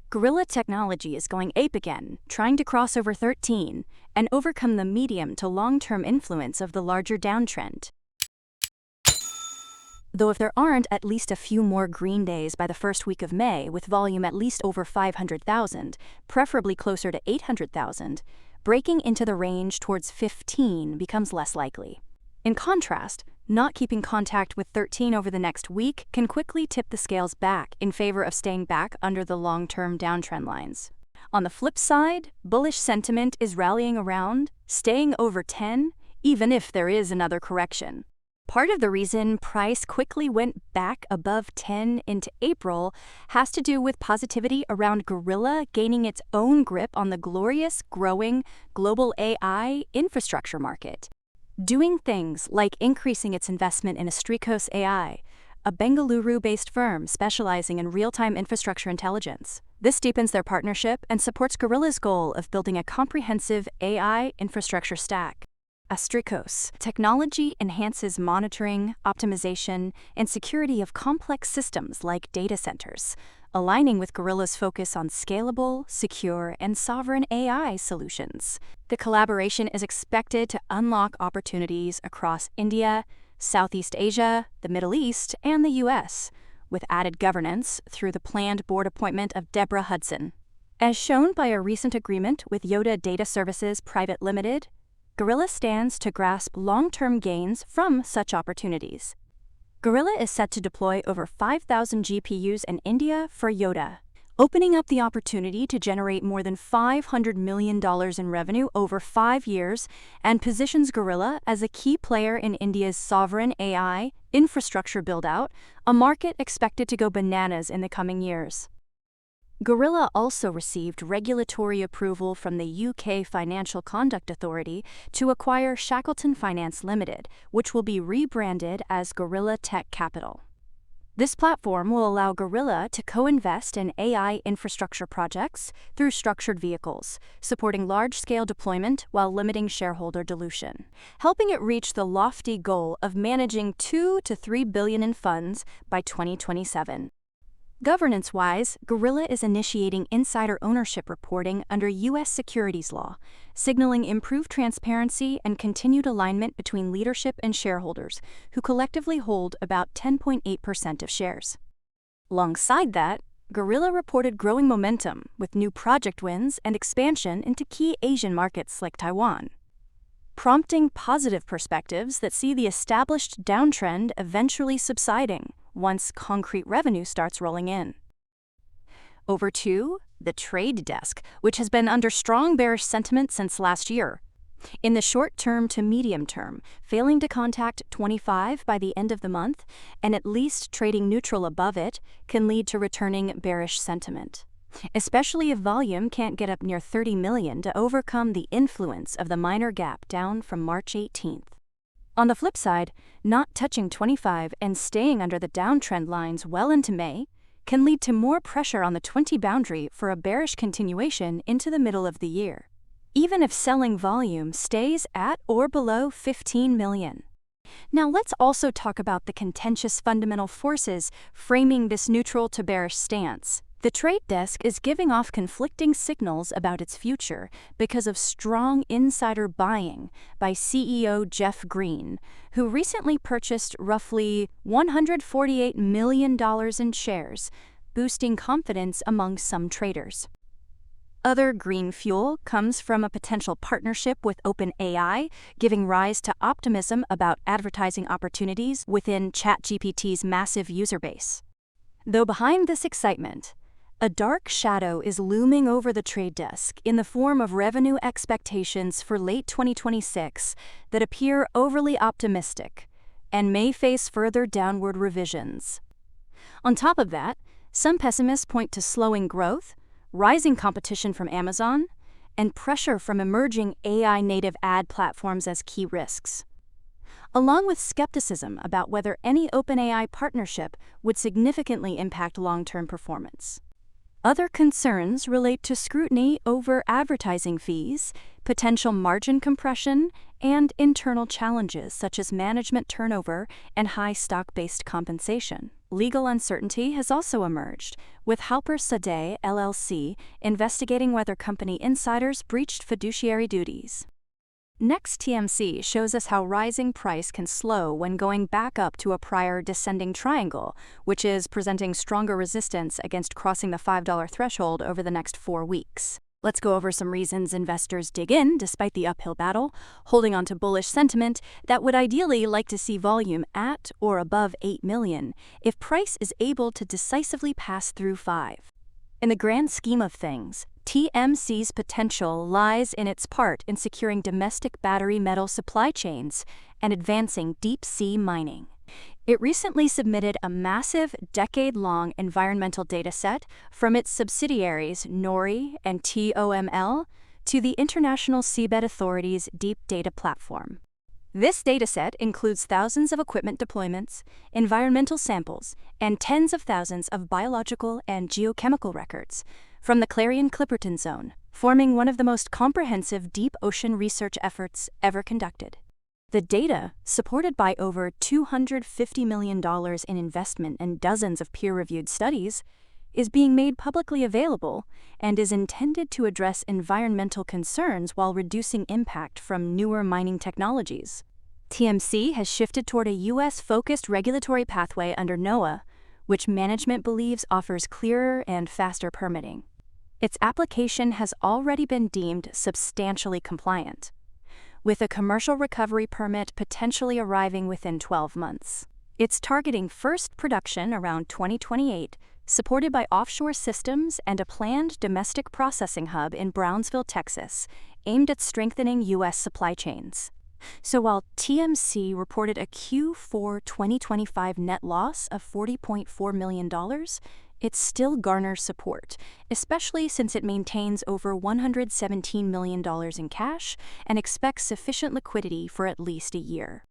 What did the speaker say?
Guerilla Technology is going ape again, trying to cross over 13 and overcome the medium to long-term influence of the larger downtrend. Though if there aren't at least a few more green days by the first week of May with volume at least over 500,000, preferably closer to 800,000, breaking into the range towards 15 becomes less likely. In contrast, not keeping contact with 13 over the next week can quickly tip the scales back in favor of staying back under the long-term downtrend lines. On the flip side, bullish sentiment is rallying around, staying over 10, even if there is another correction. Part of the reason price quickly went back above 10 into April has to do with positivity around Guerilla gaining its own grip on the glorious, growing global AI infrastructure market. Doing things like increasing its investment in Astrikos AI, a Bengaluru-based firm specializing in real-time infrastructure intelligence. This deepens their partnership and supports Guerilla's goal of building a comprehensive AI infrastructure stack. Astrikos technology enhances monitoring, optimization, and security of complex systems like data centers, aligning with Guerilla's focus on scalable, secure, and sovereign AI solutions. The collaboration is expected to unlock opportunities across India, Southeast Asia, the Middle East, and the US, with added governance through the planned board appointment of Deborah Hudson. As shown by a recent agreement with Yoda Data Services Private Limited, Guerilla stands to grasp long-term gains from such opportunities. Guerilla is set to deploy over 5,000 GPUs in India for Yoda, opening up the opportunity to generate more than $500 million in revenue over 5 years and positions Guerilla as a key player in India's sovereign AI infrastructure build-out, a market expected to go bananas in the coming years. Guerilla also received regulatory approval from the UK Financial Conduct Authority to acquire Shackleton Finance Limited, which will be rebranded as Guerilla Tech Capital. This platform will allow Guerilla to co-invest in AI infrastructure projects through structured vehicles, supporting large-scale deployment while limiting shareholder dilution, helping it reach the lofty goal of managing $2 to $3 billion in funds by 2027. Governance-wise, Guerilla is initiating insider ownership reporting under U.S. securities law, signaling improved transparency and continued alignment between leadership and shareholders, who collectively hold about 10.8% of shares. Alongside that, Guerilla reported growing momentum with new project wins and expansion into key Asian markets like Taiwan, prompting positive perspectives that see the established downtrend eventually subsiding once concrete revenue starts rolling in. Over to the trade desk, which has been under strong bearish sentiment since last year. In the short term to medium term, failing to contact 25 by the end of the month and at least trading neutral above it can lead to returning bearish sentiment, especially if volume can't get up near 30 million to overcome the influence of the minor gap down from March 18th. On the flip side, not touching 25 and staying under the downtrend lines well into May can lead to more pressure on the 20 boundary for a bearish continuation into the middle of the year, even if selling volume stays at or below 15 million. Now let's also talk about the contentious fundamental forces framing this neutral to bearish stance. The trade desk is giving off conflicting signals about its future because of strong insider buying by CEO Jeff Green, who recently purchased roughly $148 million in shares, boosting confidence among some traders. Other green fuel comes from a potential partnership with OpenAI, giving rise to optimism about advertising opportunities within ChatGPT's massive user base. Though behind this excitement, a dark shadow is looming over the trade desk in the form of revenue expectations for late 2026 that appear overly optimistic and may face further downward revisions. On top of that, some pessimists point to slowing growth, rising competition from Amazon, and pressure from emerging AI-native ad platforms as key risks, along with skepticism about whether any OpenAI partnership would significantly impact long-term performance. Other concerns relate to scrutiny over advertising fees, potential margin compression, and internal challenges such as management turnover and high stock-based compensation. Legal uncertainty has also emerged, with Halper Sadeh LLC investigating whether company insiders breached fiduciary duties. Next, TMC shows us how rising price can slow when going back up to a prior descending triangle, which is presenting stronger resistance against crossing the $5 threshold over the next 4 weeks. Let's go over some reasons investors dig in despite the uphill battle, holding on to bullish sentiment that would ideally like to see volume at or above 8 million if price is able to decisively pass through 5. In the grand scheme of things, TMC's potential lies in its part in securing domestic battery metal supply chains and advancing deep-sea mining. It recently submitted a massive, decade-long environmental dataset from its subsidiaries NORI and TOML to the International Seabed Authority's Deep Data Platform. This dataset includes thousands of equipment deployments, environmental samples, and tens of thousands of biological and geochemical records from the Clarion-Clipperton Zone, forming one of the most comprehensive deep ocean research efforts ever conducted. The data, supported by over $250 million in investment and dozens of peer-reviewed studies, is being made publicly available and is intended to address environmental concerns while reducing impact from newer mining technologies. TMC has shifted toward a U.S.-focused regulatory pathway under NOAA, which management believes offers clearer and faster permitting. Its application has already been deemed substantially compliant, with a commercial recovery permit potentially arriving within 12 months. It's targeting first production around 2028, supported by offshore systems and a planned domestic processing hub in Brownsville, Texas, aimed at strengthening U.S. supply chains. So while TMC reported a Q4 2025 net loss of $40.4 million, it still garners support, especially since it maintains over $117 million in cash and expects sufficient liquidity for at least a year.